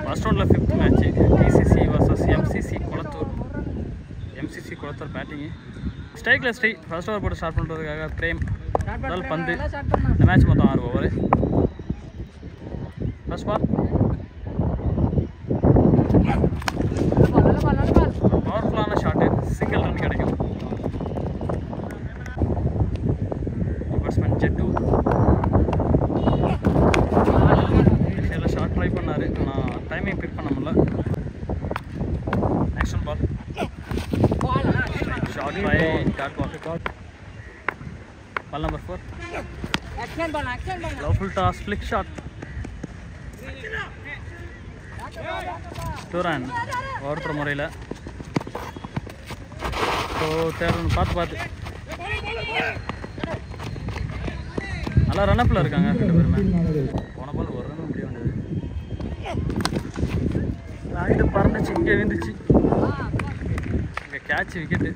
First ரவுண்டில் 5th match DCC vs MCC Kulathur batting. ஸ்ட்ரைக்கில் strike first over போட்டு start பண்ணுறதுக்காக பிரேம் முதல் பந்து. இந்த மேட்ச் மொத்தம் 6 ஓவர். ஃபர்ஸ்ட் பால் பவர்ஃபுல்லான ஷாட்டு, சிங்கிள் ரன் கிடைக்கும். பேட்ஸ்மேன் ஜெட்டு இதில் ஷார்ட் ட்ரை பண்ணார், ஆனால் டைமிங் பிக் பண்ண முடியல. Action ball short by dot ball. Ball number 4 லவ்ஃபுல் டாஸ் ஃப்ளிக் ஷாட் 2 ரன் ஓடுற முறையில். ஸோ தேர்ட் பார்த்து நல்லா ரன்னப்பில் இருக்காங்க 2 பேருமே. போன பால் ஒரு ரன் முடிய வேண்டியது, ரைடு பறந்துச்சு, இங்கே விழுந்துச்சு, இங்கே catch wicket.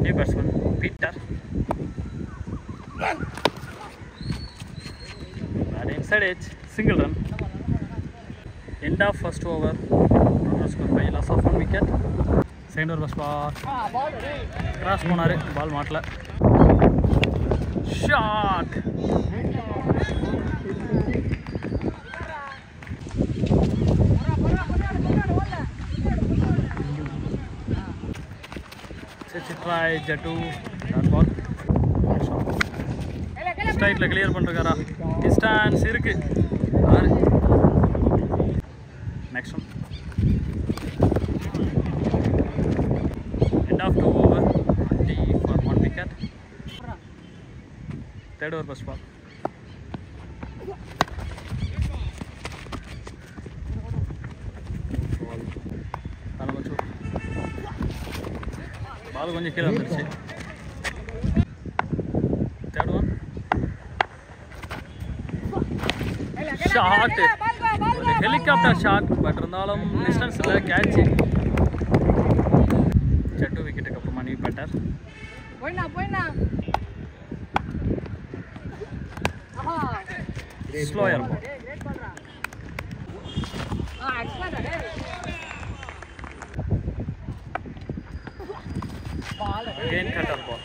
New batsman Peter inside edge, single run. End of first over, total score 5, loss of 1 wicket. Second over was cross போனாரு, பால் மாட்டல. Shot try Jattu dot ball. ஸ்ட்ரைட்டில் கிளியர் பண்ணுறாரா, டிஸ்டன்ஸ் இருக்கு. Next one end of 2 over 20 for 1 wicket. Third over first ball. பால் கொஞ்சம் கீழே வந்துருச்சு. Third one shot, ஒரு ஹெலிகாப்டர் ஷாட், பட் இருந்தாலும் டிஸ்டன்ஸ் இல்லை, கேட்ச். ஜட்டு விக்கெட்டுக்கு அப்புறமா new batter. Slower ball. Again cutter ball.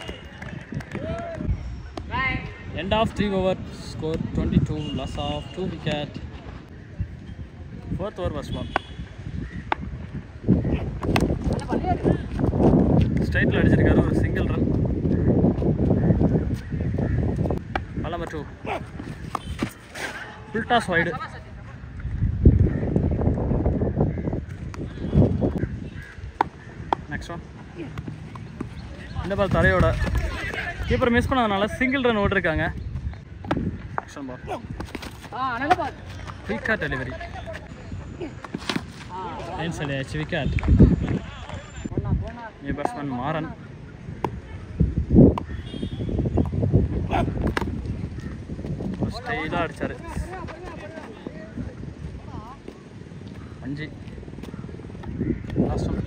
End of 3 over, score 22, loss of 2 wicket. Fourth over was ball. Straight ல அடிச்சிருக்காரு, ஒரு single run. Ball number 2. Full toss wide. Next one. இந்த பால் தரையோட keeper miss பண்ணதுனால single run ஓட்டிருக்காங்க. Action பால் குயிக்கா delivery inside edge wicket. New batsman Maran. ஸ்டைலாக அடிச்சாரு. 5 last one.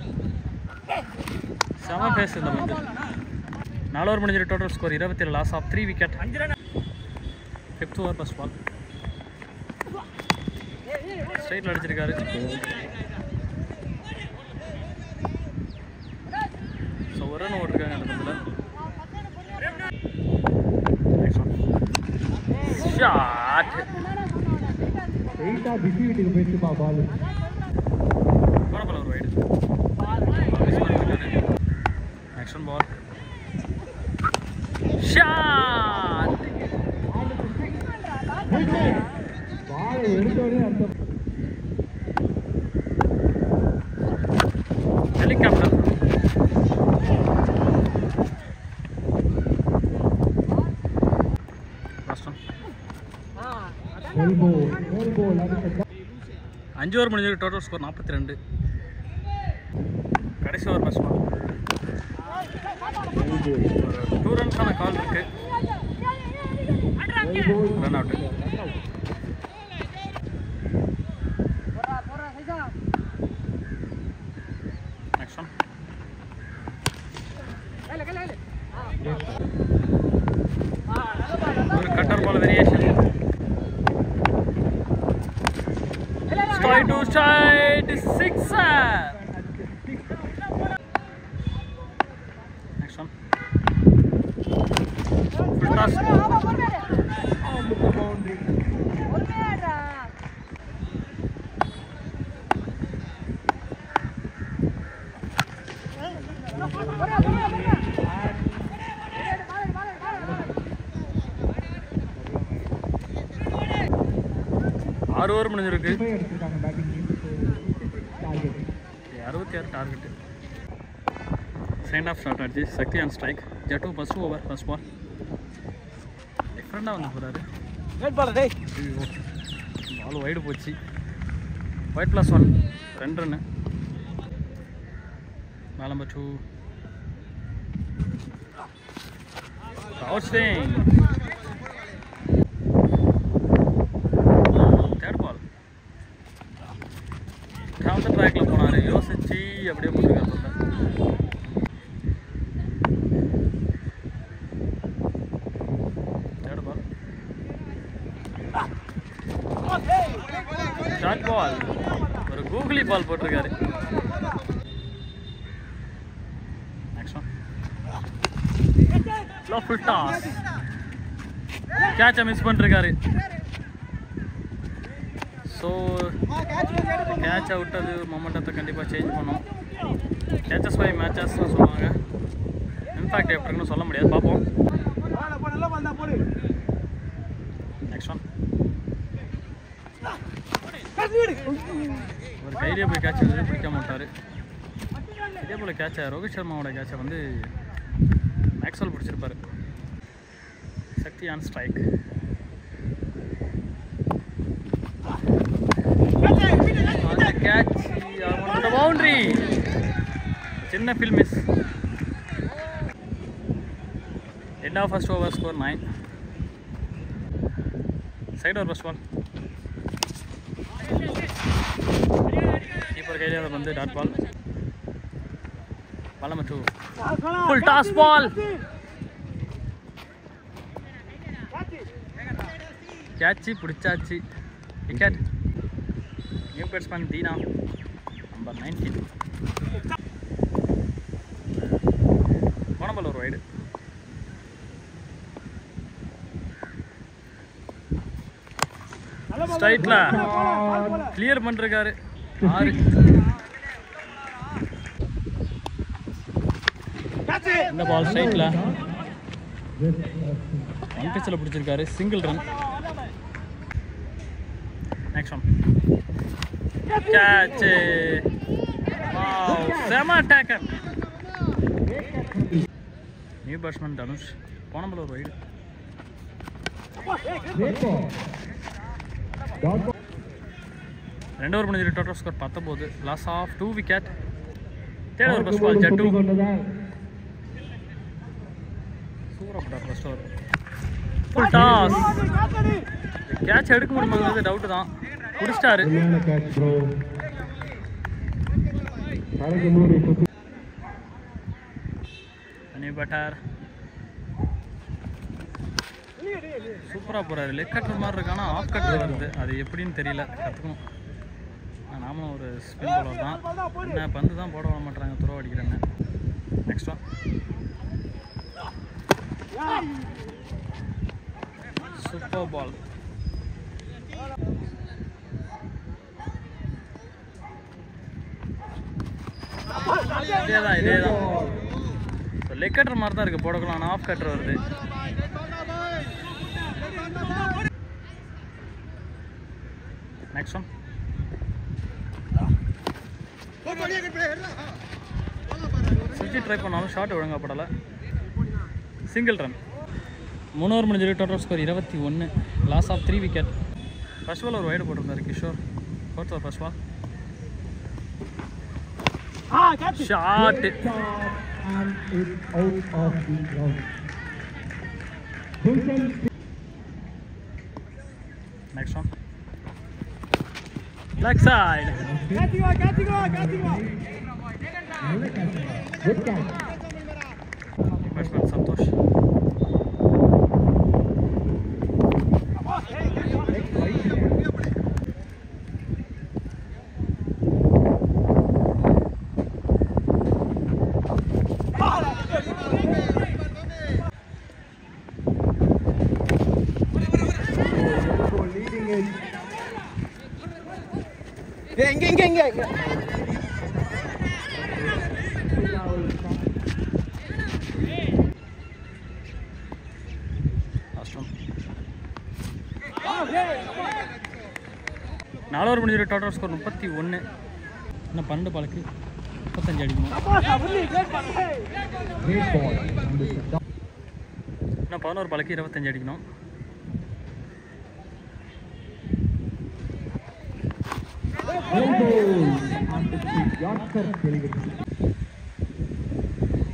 செம base இந்த வந்து 4 ஓவர் முடிஞ்சிரு. Total score 27, loss of 3 wicket. 5th over first ball. ஸ்ட்ரைட்டில் அடிச்சிருக்காரு. ஸோ ஒரு ரன் ஓட்டிருக்காங்க அந்த பந்தில். ஷாட் போன பால் ஒரு wide. Action ball shot helicopter. அஞ்சு ஓவர் முடிஞ்சது. Total score 42. கடைசி ஓவர் ஃபர்ஸ்ட் பால். 2 ரன்ஸான கால் இருக்கு. Run out. நெக்ஸ்ட் ஒன் ஒரு கட்டர் பால் வெறிய 2 straight sixer. Next one. Full toss. ஆறு ஓவர் முடிஞ்சிருக்கு. 66 டார்கெட். செகண்ட் ஆஃப் ஸ்டார்ட் ஆச்சு. Sakthi on strike. Jattu first over first ball. டிஃப்ரெண்டாக வந்து போகிறாரு. பால் வைடு போச்சு. Wide +1 2 run. Ball number 2 out swing. ட்ராக்ல போனாரு. யோசிச்சு அப்படியே போட்டுருக்காரு. Third ball short ball. ஒரு கூகுளி பால் போட்டிருக்காரு. Next one full toss. கேட்சை மிஸ் பண்ணிருக்காரு. ஸோ கேட்சை விட்டது மொமெண்டத்தை கண்டிப்பாக சேஞ்ச் பண்ணும். கேச்சஸ் பை மேட்சஸ்னு சொல்லுவாங்க. இன்ஃபேக்ட் எப்படி இருக்குன்னு சொல்ல முடியாது. பார்ப்போம். Next one. ஒரு கையிலே போய் கேட்ச் வந்து பிடிக்க மாட்டார். இதே போல் கேட்சை ரோஹித் சர்மாவோட கேட்சை வந்து மேக்ஸ்வெல் பிடிச்சிருப்பார். Sakthi on strike. Catch boundary. சின்ன field miss. End of first over score 9. சைட் ஓவர் ஃபர்ஸ்ட் பால். கீப்பர் கையிலே அதை வந்து dot ball. Ball number 2 full toss ball. கேட்சி பிடிச்சாச்சு. Wicket. New batsman Dhina number 19. போன பால் ஒரு வைடு. ஸ்ட்ரைட்ல கிளியர் பண்ணிருக்காரு. 6. இந்த பால் ஸ்ட்ரைட்ல அன்பிச்சில் பிடிச்சிருக்காரு. Single run. Next one. Catch. Wow, sema taken. New batsman Dhanush. போன பால் ஒரு வைடு. 2 ஓவர் முடிஞ்சிருக்கு. Total score 19. Loss of 2 wicket. Third over first ball Jattu. சூப்பரா போட்டார் first over. Full toss. Catch எடுக்க முடியுமாங்கிறது டவுட் தான். பிடிச்சிட்டாரு. பட்டார் சூப்பராக போகிறாரு. லெக் கட்டுற மாதிரி இருக்கு. ஆனால் ஆஃப் கட்டர் வருது. அது எப்படின்னு தெரியல. கற்றுக்கணும். நாமளும் ஒரு ஸ்பின் பாலர் தான். என்ன பந்து தான் போட விட மாட்டாங்க. த்ரோ அடிக்கிறாங்க. Next one. Super ball. இதேதான். லெக் கட்டுற மாதிரி தான் இருக்குது. போடக்கலாம். ஆனால் ஆஃப் கட்டர் வருது. Next one. சுவிட்ச் ட்ரை பண்ணாலும் ஷாட் ஒழுங்காக படலை. Single run. 3 ஓவர் முடிஞ்சிருக்கு. Total score 21. Loss of 3 wicket. First ball ஒரு வைடு போட்டிருந்தாரு Kishore. Fourth over first ball. Shot. Next one. Leg side. Batsman Santosh. நாலு ஓவர் முடிஞ்சிரு. Total score 31. இன்னும் 12 பாலுக்கு 35 அடிக்கணும். இன்னும் 11 பாலுக்கு 25 அடிக்கணும்.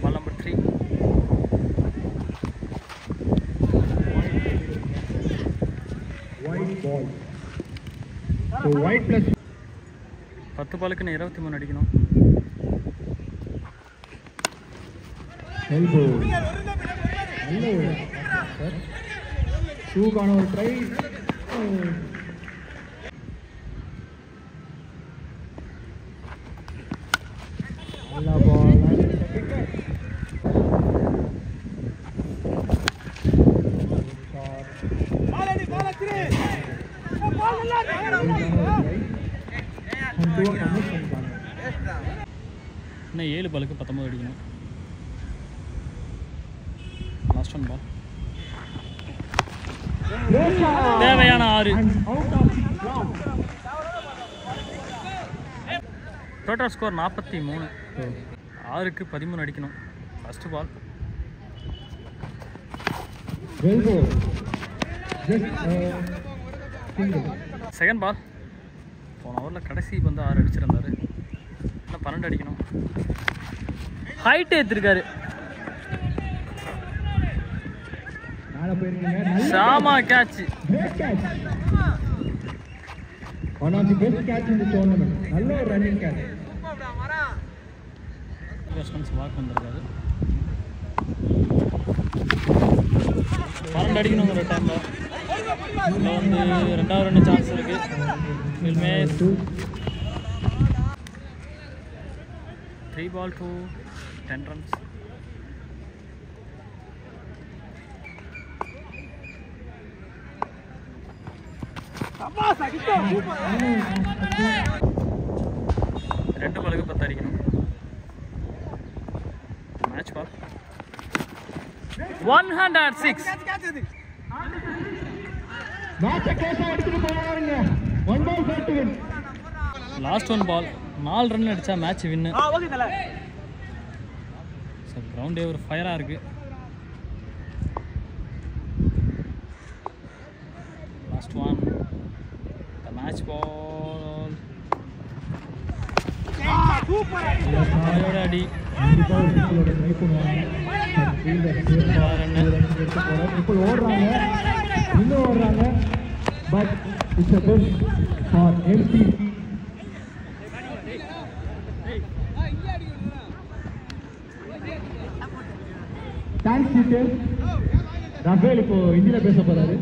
Ball number 3. White ball. So white plus 10 பாலுக்கு 23 அடிக்கணும். elbow. Hello. Two corner try. Alla ball. இன்னும் 7 பாலுக்கு 19 அடிக்கணும். Last one ball. தேவையான 6. Total score 43. 6க்கு 13 அடிக்கணும். First ball. Second ball. போன ஓவரில் கடைசி வந்து 6 அடிச்சிருந்தாரு. இன்னும் 12 அடிக்கணும். ஹைட் ஏற்றிருக்காரு. சாமா catch. One of the best catch in the tournament. நல்ல ஒரு ரன்னிங் கேட்ச். ரெஸ்பான்ஸ் வாக் வந்திருக்காரு. 12 அடிக்கணும் ஒரு டைமில். இதில் வந்து 2வது ரன் சான்ஸ் இருக்குது. ஃபில்மே 3 ball to 10 runs. ரெண்டு பாலுக்கு 10 அடிக்கணும். Match ball. 106. Last one ball. 4 run அடிச்சா மேட்ச் வின்னு. கிரவுண்டே ஒரு ஃபயராக இருக்கு. Last one. The match ball. அடி. But it's a good for MCC. Thanks, Peter. Rafael இப்போ இந்தியில பேச போறாரு.